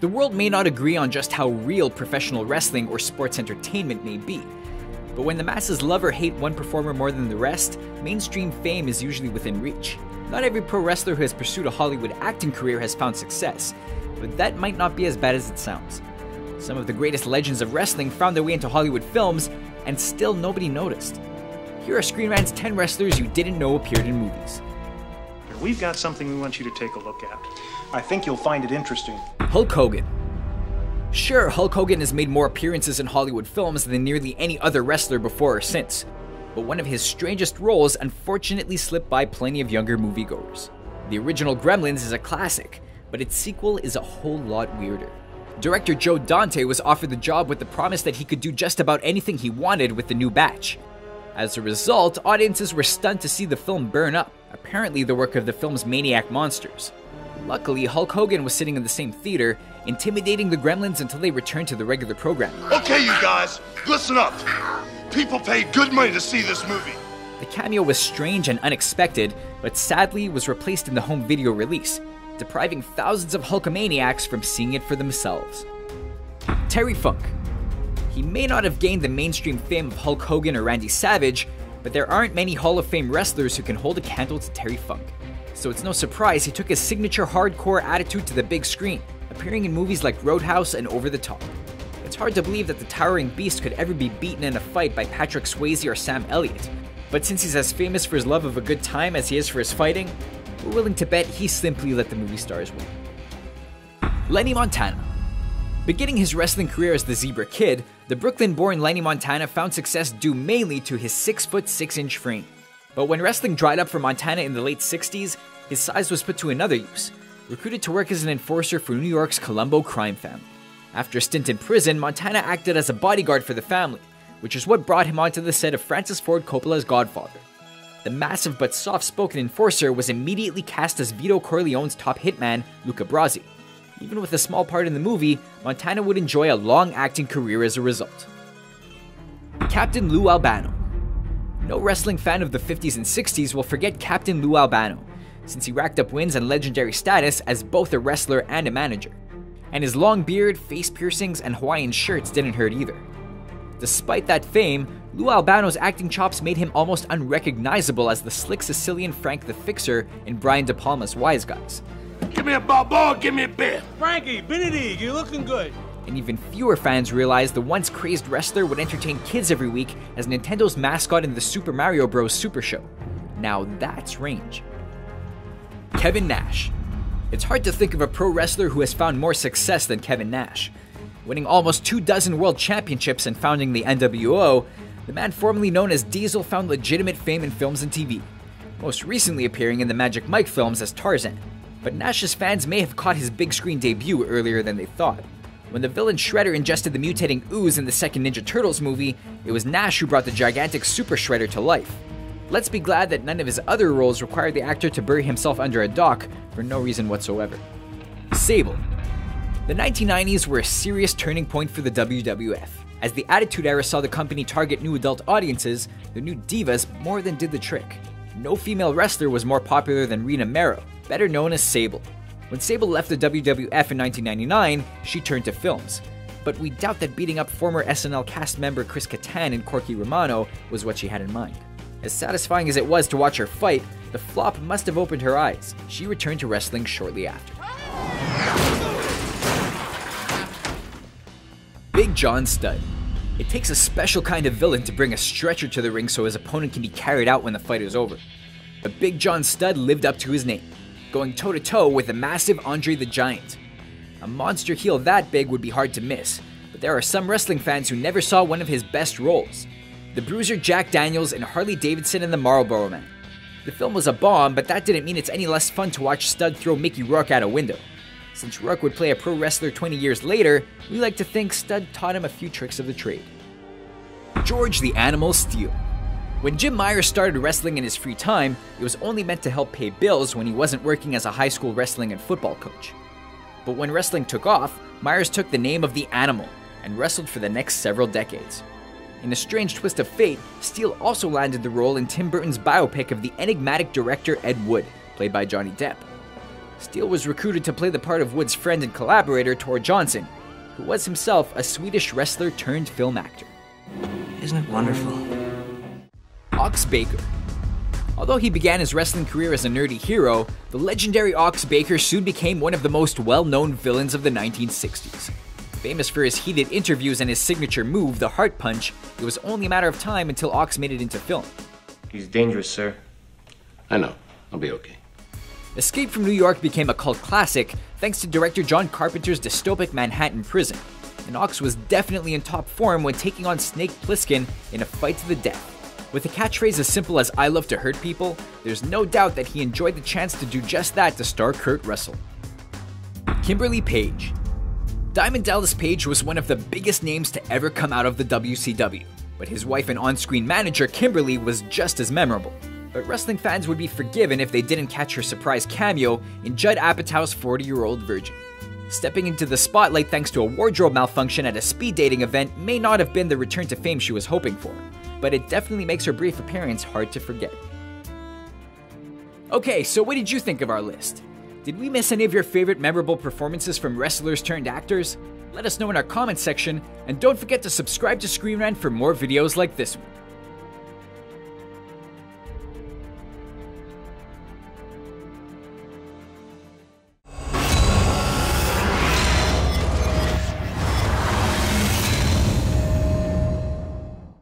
The world may not agree on just how real professional wrestling or sports entertainment may be, but when the masses love or hate one performer more than the rest, mainstream fame is usually within reach. Not every pro wrestler who has pursued a Hollywood acting career has found success, but that might not be as bad as it sounds. Some of the greatest legends of wrestling found their way into Hollywood films, and still nobody noticed. Here are Screen Rant's 10 wrestlers you didn't know appeared in movies. We've got something we want you to take a look at. I think you'll find it interesting. Hulk Hogan. Sure, Hulk Hogan has made more appearances in Hollywood films than nearly any other wrestler before or since, but one of his strangest roles unfortunately slipped by plenty of younger moviegoers. The original Gremlins is a classic, but its sequel is a whole lot weirder. Director Joe Dante was offered the job with the promise that he could do just about anything he wanted with the new batch. As a result, audiences were stunned to see the film burn up, apparently the work of the film's maniac monsters. Luckily, Hulk Hogan was sitting in the same theater, intimidating the Gremlins until they returned to the regular programming. Okay, you guys, listen up. People paid good money to see this movie. The cameo was strange and unexpected, but sadly was replaced in the home video release, depriving thousands of Hulkamaniacs from seeing it for themselves. Terry Funk. He may not have gained the mainstream fame of Hulk Hogan or Randy Savage, but there aren't many Hall of Fame wrestlers who can hold a candle to Terry Funk. So it's no surprise he took his signature hardcore attitude to the big screen, appearing in movies like Roadhouse and Over the Top. It's hard to believe that the towering beast could ever be beaten in a fight by Patrick Swayze or Sam Elliott, but since he's as famous for his love of a good time as he is for his fighting, we're willing to bet he simply let the movie stars win. Lenny Montana. Beginning his wrestling career as the Zebra Kid, the Brooklyn-born Lenny Montana found success due mainly to his 6'6" frame. But when wrestling dried up for Montana in the late 60s, his size was put to another use, recruited to work as an enforcer for New York's Colombo crime family. After a stint in prison, Montana acted as a bodyguard for the family, which is what brought him onto the set of Francis Ford Coppola's Godfather. The massive but soft-spoken enforcer was immediately cast as Vito Corleone's top hitman, Luca Brasi. Even with a small part in the movie, Montana would enjoy a long acting career as a result. Captain Lou Albano. No wrestling fan of the 50s and 60s will forget Captain Lou Albano, since he racked up wins and legendary status as both a wrestler and a manager. And his long beard, face piercings, and Hawaiian shirts didn't hurt either. Despite that fame, Lou Albano's acting chops made him almost unrecognizable as the slick Sicilian Frank the Fixer in Brian De Palma's Wise Guys. Give me a Balboa, give me a beer. Frankie, Benedict, you're looking good. And even fewer fans realized the once crazed wrestler would entertain kids every week as Nintendo's mascot in the Super Mario Bros. Super Show. Now that's range. Kevin Nash. It's hard to think of a pro wrestler who has found more success than Kevin Nash. Winning almost 24 world championships and founding the NWO, the man formerly known as Diesel found legitimate fame in films and TV, most recently appearing in the Magic Mike films as Tarzan. But Nash's fans may have caught his big screen debut earlier than they thought. When the villain Shredder ingested the mutating ooze in the second Ninja Turtles movie, it was Nash who brought the gigantic Super Shredder to life. Let's be glad that none of his other roles required the actor to bury himself under a dock for no reason whatsoever. Sable. The 1990s were a serious turning point for the WWF. As the Attitude Era saw the company target new adult audiences, the new divas more than did the trick. No female wrestler was more popular than Rena Mero, better known as Sable. When Sable left the WWF in 1999, she turned to films. But we doubt that beating up former SNL cast member Chris Kattan and Corky Romano was what she had in mind. As satisfying as it was to watch her fight, the flop must have opened her eyes. She returned to wrestling shortly after. Big John Studd. It takes a special kind of villain to bring a stretcher to the ring so his opponent can be carried out when the fight is over. But Big John Studd lived up to his name, going toe-to-toe with the massive Andre the Giant. A monster heel that big would be hard to miss, but there are some wrestling fans who never saw one of his best roles. The Bruiser Jack Daniels in Harley Davidson and the Marlboro Man. The film was a bomb, but that didn't mean it's any less fun to watch Studd throw Mickey Rourke out a window. Since Rourke would play a pro wrestler 20 years later, we like to think Studd taught him a few tricks of the trade. George the Animal Steele. When Jim Myers started wrestling in his free time, it was only meant to help pay bills when he wasn't working as a high school wrestling and football coach. But when wrestling took off, Myers took the name of the Animal and wrestled for the next several decades. In a strange twist of fate, Steele also landed the role in Tim Burton's biopic of the enigmatic director Ed Wood, played by Johnny Depp. Steele was recruited to play the part of Wood's friend and collaborator Tor Johnson, who was himself a Swedish wrestler turned film actor. Isn't it wonderful? Ox Baker. Although he began his wrestling career as a nerdy hero, the legendary Ox Baker soon became one of the most well-known villains of the 1960s. Famous for his heated interviews and his signature move, the Heart Punch, it was only a matter of time until Ox made it into film. He's dangerous, sir. I know. I'll be okay. Escape from New York became a cult classic thanks to director John Carpenter's dystopic Manhattan prison, and Ox was definitely in top form when taking on Snake Plissken in a fight to the death. With a catchphrase as simple as "I love to hurt people," there's no doubt that he enjoyed the chance to do just that to star Kurt Russell. Kimberly Page. Diamond Dallas Page was one of the biggest names to ever come out of the WCW, but his wife and on-screen manager Kimberly was just as memorable. But wrestling fans would be forgiven if they didn't catch her surprise cameo in Judd Apatow's 40-Year-Old Virgin. Stepping into the spotlight thanks to a wardrobe malfunction at a speed dating event may not have been the return to fame she was hoping for, but it definitely makes her brief appearance hard to forget. Okay, so what did you think of our list? Did we miss any of your favorite memorable performances from wrestlers turned actors? Let us know in our comments section, and don't forget to subscribe to Screen Rant for more videos like this one.